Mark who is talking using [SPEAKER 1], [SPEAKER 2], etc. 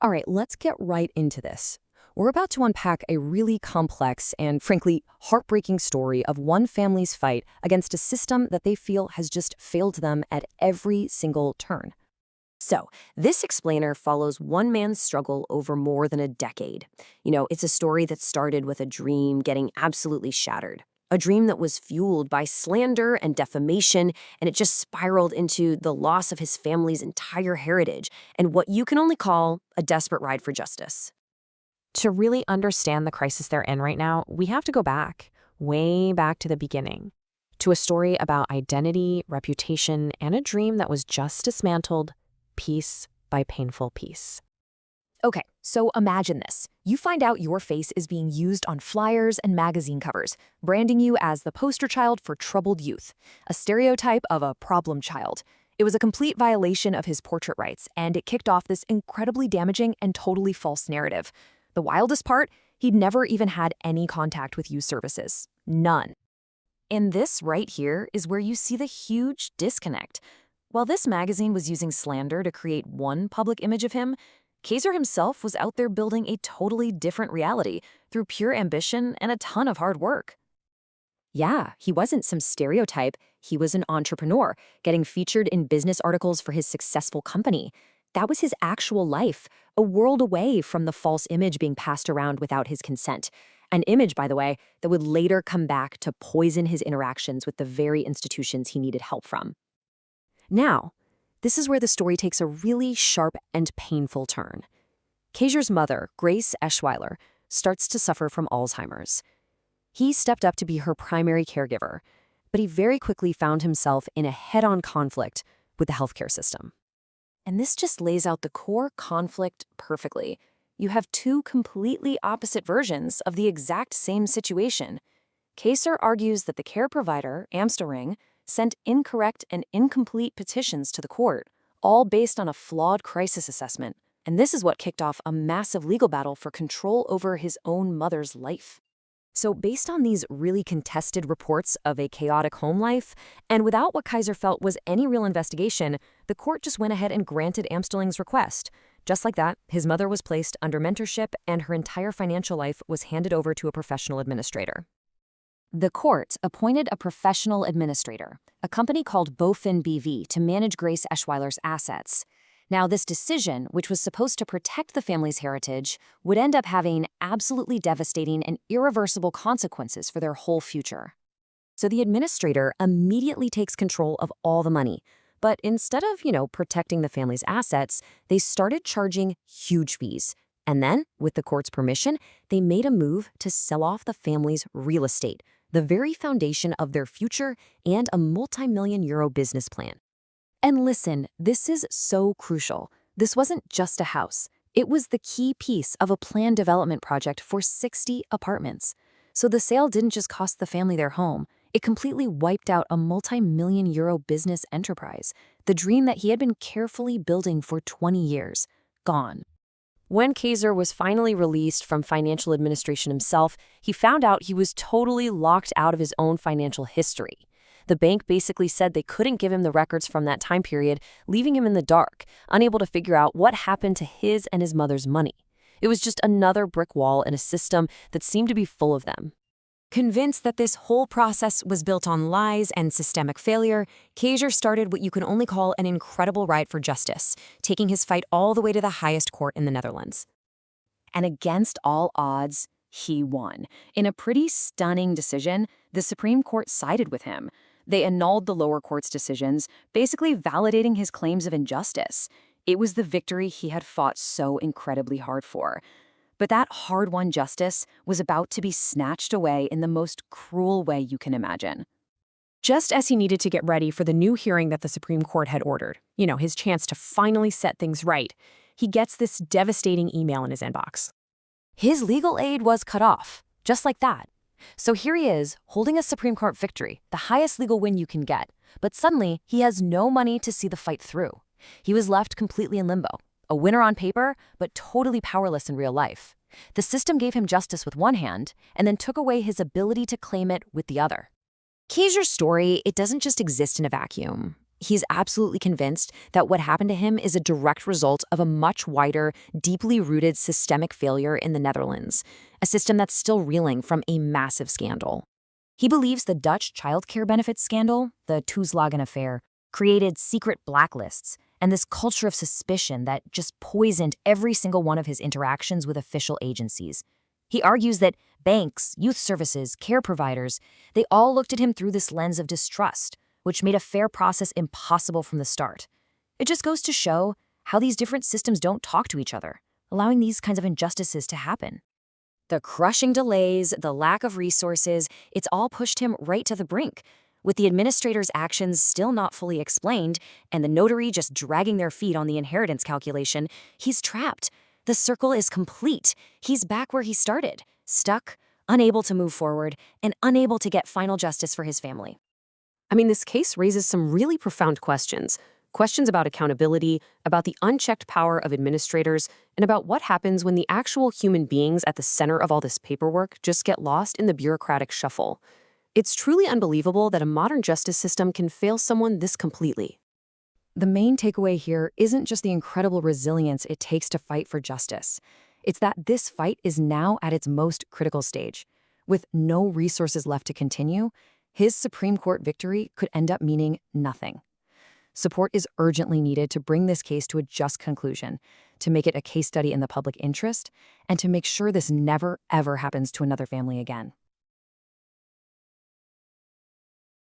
[SPEAKER 1] All right, let's get right into this. We're about to unpack a really complex and, frankly, heartbreaking story of one family's fight against a system that they feel has just failed them at every single turn. So, this explainer follows one man's struggle over more than a decade. It's a story that started with a dream getting absolutely shattered. A dream that was fueled by slander and defamation, and it just spiraled into the loss of his family's entire heritage and what you can only call a desperate ride for justice.
[SPEAKER 2] To really understand the crisis they're in right now, we have to go back, way back to the beginning, to a story about identity, reputation, and a dream that was just dismantled piece by painful piece.
[SPEAKER 1] Okay, so imagine this. You find out your face is being used on flyers and magazine covers, branding you as the poster child for troubled youth, a stereotype of a problem child. It was a complete violation of his portrait rights, and it kicked off this incredibly damaging and totally false narrative. The wildest part, he'd never even had any contact with youth services. None. And this right here is where you see the huge disconnect. While this magazine was using slander to create one public image of him, Keijser himself was out there building a totally different reality through pure ambition and a ton of hard work. Yeah, he wasn't some stereotype. He was an entrepreneur, getting featured in business articles for his successful company. That was his actual life, a world away from the false image being passed around without his consent. An image, by the way, that would later come back to poison his interactions with the very institutions he needed help from. Now, this is where the story takes a really sharp and painful turn. Keijser's mother, Grace Eschweiler, starts to suffer from Alzheimer's. He stepped up to be her primary caregiver, but he very quickly found himself in a head-on conflict with the healthcare system. And this just lays out the core conflict perfectly. You have two completely opposite versions of the exact same situation. Keijser argues that the care provider, Amsterdam, sent incorrect and incomplete petitions to the court, all based on a flawed crisis assessment. And this is what kicked off a massive legal battle for control over his own mother's life. So based on these really contested reports of a chaotic home life, and without what Keijser felt was any real investigation, the court just went ahead and granted Amsterling's request. Just like that, his mother was placed under mentorship and her entire financial life was handed over to a professional administrator. The court appointed a professional administrator, a company called Bofin BV, to manage Grace Eschweiler's assets. Now, this decision, which was supposed to protect the family's heritage, would end up having absolutely devastating and irreversible consequences for their whole future. So the administrator immediately takes control of all the money. But instead of, protecting the family's assets, they started charging huge fees. And then, with the court's permission, they made a move to sell off the family's real estate, the very foundation of their future and a multi-million-euro business plan. And listen, this is so crucial. This wasn't just a house. It was the key piece of a planned development project for 60 apartments. So the sale didn't just cost the family their home. It completely wiped out a multi-million-euro business enterprise, the dream that he had been carefully building for 20 years. Gone. When Keijser was finally released from financial administration himself, he found out he was totally locked out of his own financial history. The bank basically said they couldn't give him the records from that time period, leaving him in the dark, unable to figure out what happened to his and his mother's money. It was just another brick wall in a system that seemed to be full of them. Convinced that this whole process was built on lies and systemic failure, Keijser started what you can only call an incredible ride for justice, taking his fight all the way to the highest court in the Netherlands. And against all odds, he won. In a pretty stunning decision, the Supreme Court sided with him. They annulled the lower court's decisions, basically validating his claims of injustice. It was the victory he had fought so incredibly hard for. But that hard-won justice was about to be snatched away in the most cruel way you can imagine. Just as he needed to get ready for the new hearing that the Supreme Court had ordered, his chance to finally set things right, he gets this devastating email in his inbox. His legal aid was cut off, just like that. So here he is, holding a Supreme Court victory, the highest legal win you can get, but suddenly he has no money to see the fight through. He was left completely in limbo. A winner on paper, but totally powerless in real life. The system gave him justice with one hand and then took away his ability to claim it with the other. Keijser's story, it doesn't just exist in a vacuum. He's absolutely convinced that what happened to him is a direct result of a much wider, deeply rooted systemic failure in the Netherlands, a system that's still reeling from a massive scandal. He believes the Dutch childcare benefits scandal, the Toeslagen affair, created secret blacklists and this culture of suspicion that just poisoned every single one of his interactions with official agencies. He argues that banks, youth services, care providers, they all looked at him through this lens of distrust, which made a fair process impossible from the start. It just goes to show how these different systems don't talk to each other, allowing these kinds of injustices to happen. The crushing delays, the lack of resources, it's all pushed him right to the brink. With the administrator's actions still not fully explained and the notary just dragging their feet on the inheritance calculation, he's trapped. The circle is complete. He's back where he started, stuck, unable to move forward, and unable to get final justice for his family.
[SPEAKER 2] I mean, this case raises some really profound questions. Questions about accountability, about the unchecked power of administrators, and about what happens when the actual human beings at the center of all this paperwork just get lost in the bureaucratic shuffle. It's truly unbelievable that a modern justice system can fail someone this completely.
[SPEAKER 1] The main takeaway here isn't just the incredible resilience it takes to fight for justice. It's that this fight is now at its most critical stage. With no resources left to continue, his Supreme Court victory could end up meaning nothing. Support is urgently needed to bring this case to a just conclusion, to make it a case study in the public interest, and to make sure this never, ever happens to another family again.